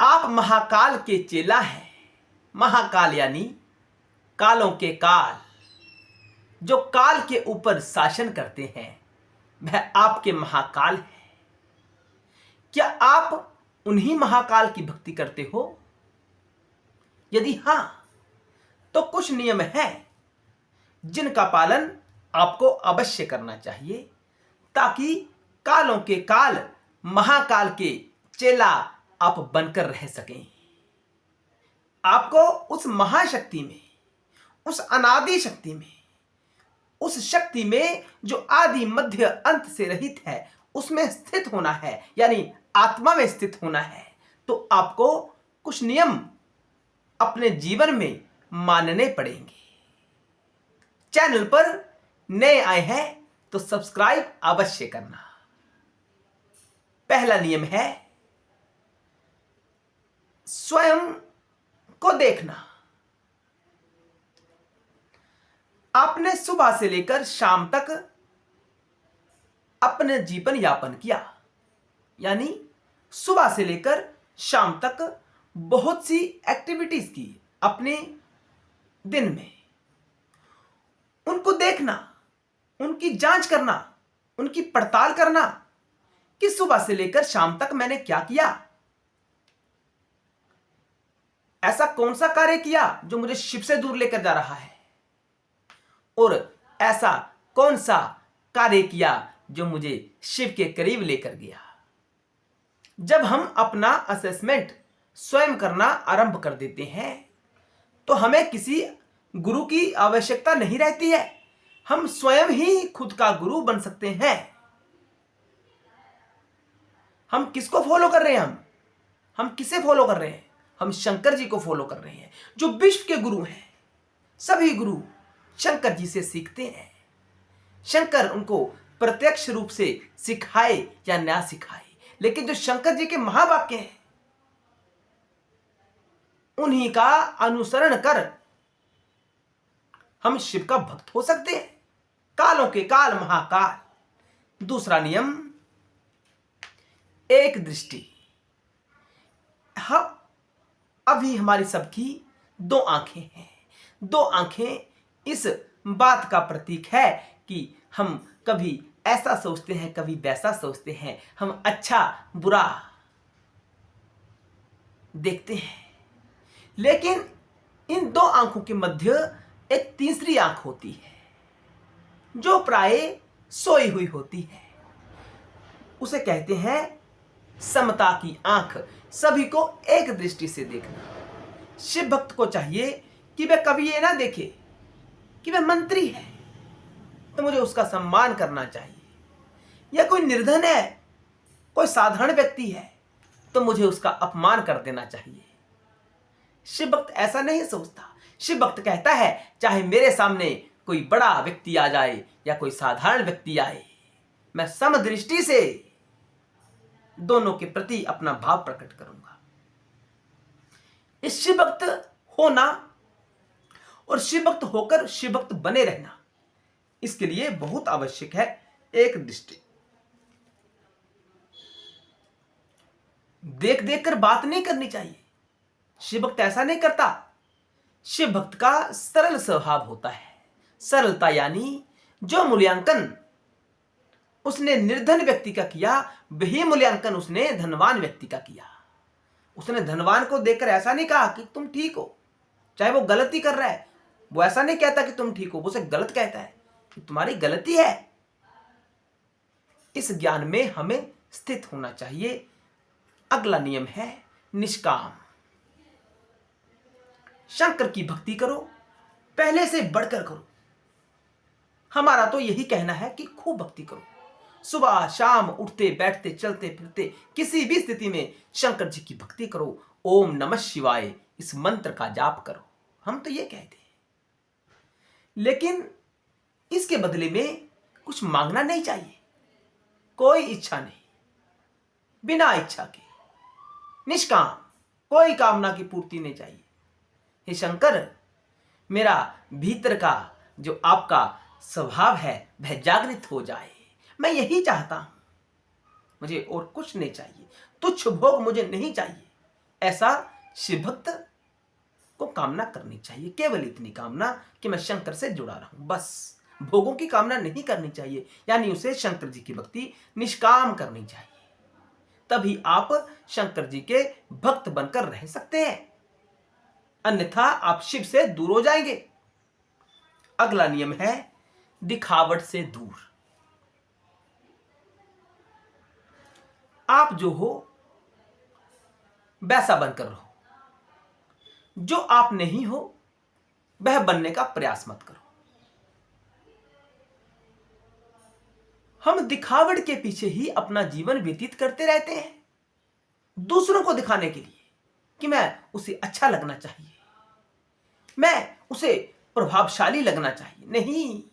आप महाकाल के चेला हैं। महाकाल यानी कालों के काल, जो काल के ऊपर शासन करते हैं, वह आपके महाकाल हैं। क्या आप उन्हीं महाकाल की भक्ति करते हो? यदि हां, तो कुछ नियम हैं जिनका पालन आपको अवश्य करना चाहिए, ताकि कालों के काल महाकाल के चेला आप बनकर रह सकें। आपको उस महाशक्ति में, उस अनादि शक्ति में, उस शक्ति में जो आदि मध्य अंत से रहित है, उसमें स्थित होना है, यानी आत्मा में स्थित होना है। तो आपको कुछ नियम अपने जीवन में मानने पड़ेंगे। चैनल पर नए आए हैं तो सब्सक्राइब अवश्य करना। पहला नियम है स्वयं को देखना। आपने सुबह से लेकर शाम तक अपने जीवन यापन किया, यानी सुबह से लेकर शाम तक बहुत सी एक्टिविटीज की अपने दिन में। उनको देखना, उनकी जांच करना, उनकी पड़ताल करना कि सुबह से लेकर शाम तक मैंने क्या किया। ऐसा कौन सा कार्य किया जो मुझे शिव से दूर लेकर जा रहा है, और ऐसा कौन सा कार्य किया जो मुझे शिव के करीब लेकर गया। जब हम अपना असेसमेंट स्वयं करना आरंभ कर देते हैं, तो हमें किसी गुरु की आवश्यकता नहीं रहती है। हम स्वयं ही खुद का गुरु बन सकते हैं। हम किसको फॉलो कर रहे हैं? हम किसे फॉलो कर रहे हैं? हम शंकर जी को फॉलो कर रहे हैं, जो विश्व के गुरु हैं। सभी गुरु शंकर जी से सीखते हैं। शंकर उनको प्रत्यक्ष रूप से सिखाए या ना सिखाए, लेकिन जो शंकर जी के महावाक्य हैं, उन्हीं का अनुसरण कर हम शिव का भक्त हो सकते हैं। कालों के काल महाकाल। दूसरा नियम एक दृष्टि। हम अभी हमारी सबकी दो आंखें हैं। दो आंखें इस बात का प्रतीक है कि हम कभी ऐसा सोचते हैं, कभी वैसा सोचते हैं। हम अच्छा बुरा देखते हैं, लेकिन इन दो आंखों के मध्य एक तीसरी आंख होती है, जो प्राय सोई हुई होती है। उसे कहते हैं समता की आंख। सभी को एक दृष्टि से देखना। शिव भक्त को चाहिए कि वह कभी ये ना देखे कि वह मंत्री है तो मुझे उसका सम्मान करना चाहिए, या कोई निर्धन है, कोई साधारण व्यक्ति है तो मुझे उसका अपमान कर देना चाहिए। शिव भक्त ऐसा नहीं सोचता। शिव भक्त कहता है, चाहे मेरे सामने कोई बड़ा व्यक्ति आ जाए या कोई साधारण व्यक्ति आए, मैं समदृष्टि से दोनों के प्रति अपना भाव प्रकट करूंगा। इस शिव भक्त होना और शिव भक्त होकर शिव भक्त बने रहना, इसके लिए बहुत आवश्यक है एक दृष्टि। देख देख कर बात नहीं करनी चाहिए। शिव भक्त ऐसा नहीं करता। शिव भक्त का सरल स्वभाव होता है। सरलता यानी जो मूल्यांकन उसने निर्धन व्यक्ति का किया, वही मूल्यांकन उसने धनवान व्यक्ति का किया। उसने धनवान को देखकर ऐसा नहीं कहा कि तुम ठीक हो, चाहे वो गलती कर रहा है, वो ऐसा नहीं कहता कि तुम ठीक हो, वो उसे गलत कहता है कि तुम्हारी गलती है। इस ज्ञान में हमें स्थित होना चाहिए। अगला नियम है निष्काम। शंकर की भक्ति करो, पहले से बढ़कर करो। हमारा तो यही कहना है कि खूब भक्ति करो। सुबह शाम उठते बैठते चलते फिरते किसी भी स्थिति में शंकर जी की भक्ति करो। ओम नमः शिवाय इस मंत्र का जाप करो। हम तो ये कहते हैं, लेकिन इसके बदले में कुछ मांगना नहीं चाहिए। कोई इच्छा नहीं, बिना इच्छा के निष्काम, कोई कामना की पूर्ति नहीं चाहिए। हे शंकर, मेरा भीतर का जो आपका स्वभाव है वह जागृत हो जाए, मैं यही चाहता हूं। मुझे और कुछ नहीं चाहिए, तुच्छ भोग मुझे नहीं चाहिए। ऐसा शिव भक्त को कामना करनी चाहिए, केवल इतनी कामना कि मैं शंकर से जुड़ा रहूं, बस। भोगों की कामना नहीं करनी चाहिए, यानी उसे शंकर जी की भक्ति निष्काम करनी चाहिए। तभी आप शंकर जी के भक्त बनकर रह सकते हैं, अन्यथा आप शिव से दूर हो जाएंगे। अगला नियम है दिखावट से दूर। आप जो हो वैसा बनकर रहो, जो आप नहीं हो वह बनने का प्रयास मत करो। हम दिखावट के पीछे ही अपना जीवन व्यतीत करते रहते हैं, दूसरों को दिखाने के लिए कि मैं उसे अच्छा लगना चाहिए, मैं उसे प्रभावशाली लगना चाहिए। नहीं,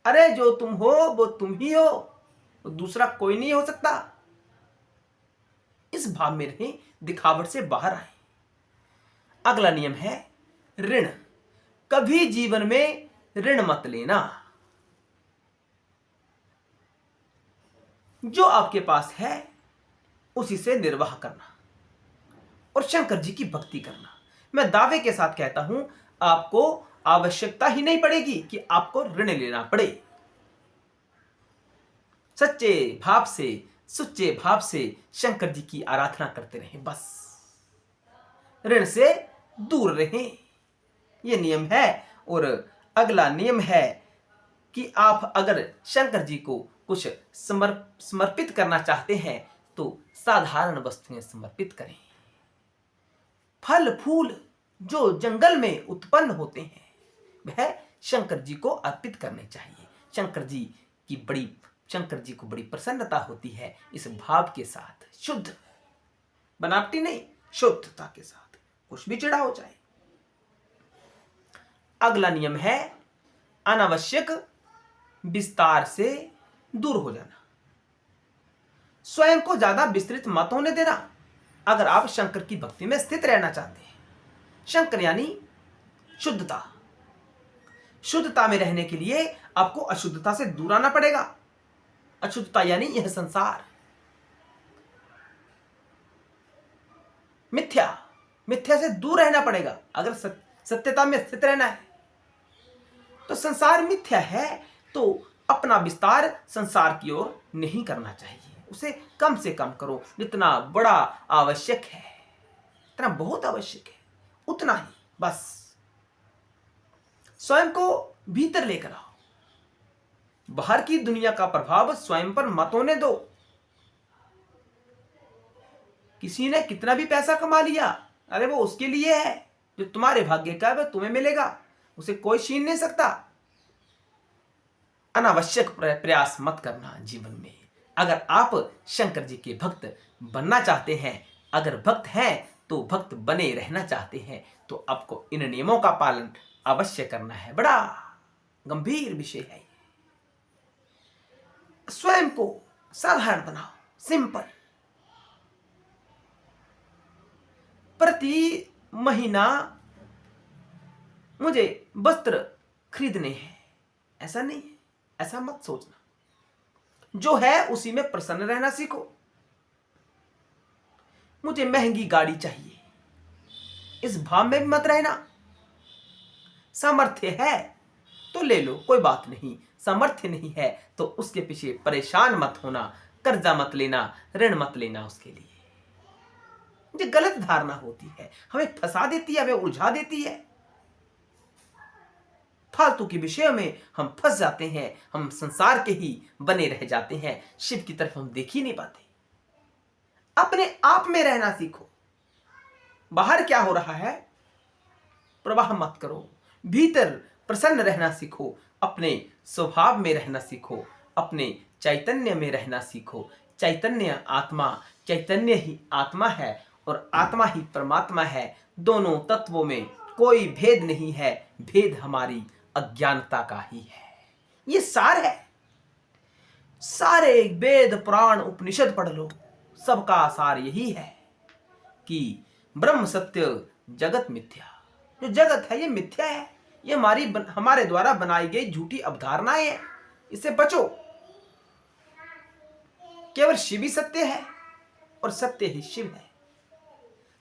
अरे जो तुम हो वो तुम ही हो, दूसरा कोई नहीं हो सकता। इस भाव में रहें, दिखावट से बाहर आए। अगला नियम है ऋण। कभी जीवन में ऋण मत लेना। जो आपके पास है उसी से निर्वाह करना और शंकर जी की भक्ति करना। मैं दावे के साथ कहता हूं, आपको आवश्यकता ही नहीं पड़ेगी कि आपको ऋण लेना पड़े। सच्चे भाव से, सुच्चे भाव से शंकर जी की आराधना करते रहें, बस। ऋण से दूर रहें, यह नियम है। और अगला नियम है कि आप अगर शंकर जी को कुछ समर्पित करना चाहते हैं तो साधारण वस्तुएं समर्पित करें। फल फूल जो जंगल में उत्पन्न होते हैं वह शंकर जी को अर्पित करने चाहिए। शंकर जी को बड़ी प्रसन्नता होती है इस भाव के साथ, शुद्ध, बनावटी नहीं, शुद्धता के साथ, कुछ भी चिढ़ा हो जाए। अगला नियम है अनावश्यक विस्तार से दूर हो जाना। स्वयं को ज्यादा विस्तृत मत होने देना अगर आप शंकर की भक्ति में स्थित रहना चाहते हैं। शंकर यानी शुद्धता। शुद्धता में रहने के लिए आपको अशुद्धता से दूर आना पड़ेगा। अशुद्धता यानी यह संसार, मिथ्या से दूर रहना पड़ेगा। अगर सत्यता में स्थित रहना है तो संसार मिथ्या है तो अपना विस्तार संसार की ओर नहीं करना चाहिए। उसे कम से कम करो, जितना बड़ा आवश्यक है, इतना बहुत आवश्यक है उतना ही, बस। स्वयं को भीतर लेकर आओ, बाहर की दुनिया का प्रभाव स्वयं पर मत होने दो। किसी ने कितना भी पैसा कमा लिया, अरे वो उसके लिए है, जो तुम्हारे भाग्य का है वह तुम्हें मिलेगा, उसे कोई छीन नहीं सकता। अनावश्यक प्रयास मत करना जीवन में। अगर आप शंकर जी के भक्त बनना चाहते हैं, अगर भक्त हैं तो भक्त बने रहना चाहते हैं, तो आपको इन नियमों का पालन अवश्य करना है। बड़ा गंभीर विषय है। स्वयं को साधारण बनाओ, सिंपल। प्रति महीना मुझे वस्त्र खरीदने हैं, ऐसा नहीं है, ऐसा मत सोचना। जो है उसी में प्रसन्न रहना सीखो। मुझे महंगी गाड़ी चाहिए, इस भाव में भी मत रहना। सामर्थ्य है तो ले लो, कोई बात नहीं। सामर्थ्य नहीं है तो उसके पीछे परेशान मत होना, कर्जा मत लेना, ऋण मत लेना उसके लिए। मुझे गलत धारणा होती है, हमें फंसा देती है, हमें उलझा देती है। फालतू के विषयों में हम फंस जाते हैं, हम संसार के ही बने रह जाते हैं, शिव की तरफ हम देख ही नहीं पाते। अपने आप में रहना सीखो। बाहर क्या हो रहा है प्रवाह मत करो, भीतर प्रसन्न रहना सीखो, अपने स्वभाव में रहना सीखो, अपने चैतन्य में रहना सीखो। चैतन्य ही आत्मा है और आत्मा ही परमात्मा है। दोनों तत्वों में कोई भेद नहीं है, भेद हमारी अज्ञानता का ही है। ये सार है। सारे वेद पुराण उपनिषद पढ़ लो, सबका सार यही है कि ब्रह्म सत्य जगत मिथ्या। जो जगत है ये मिथ्या है, ये हमारे द्वारा बनाई गई झूठी अवधारणाएं है, इससे बचो। केवल शिव ही सत्य है और सत्य ही शिव है।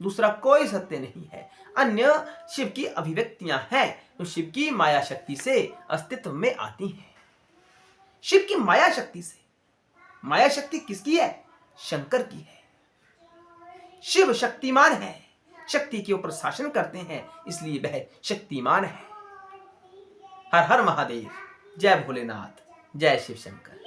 दूसरा कोई सत्य नहीं है। अन्य शिव की अभिव्यक्तियां हैं जो शिव की माया शक्ति से अस्तित्व में आती हैं। शिव की माया शक्ति से, माया शक्ति किसकी है? शंकर की है। शिव शक्तिमान है, शक्ति के ऊपर शासन करते हैं, इसलिए वह शक्तिमान है। हर हर महादेव, जय भोलेनाथ, जय शिव शंकर।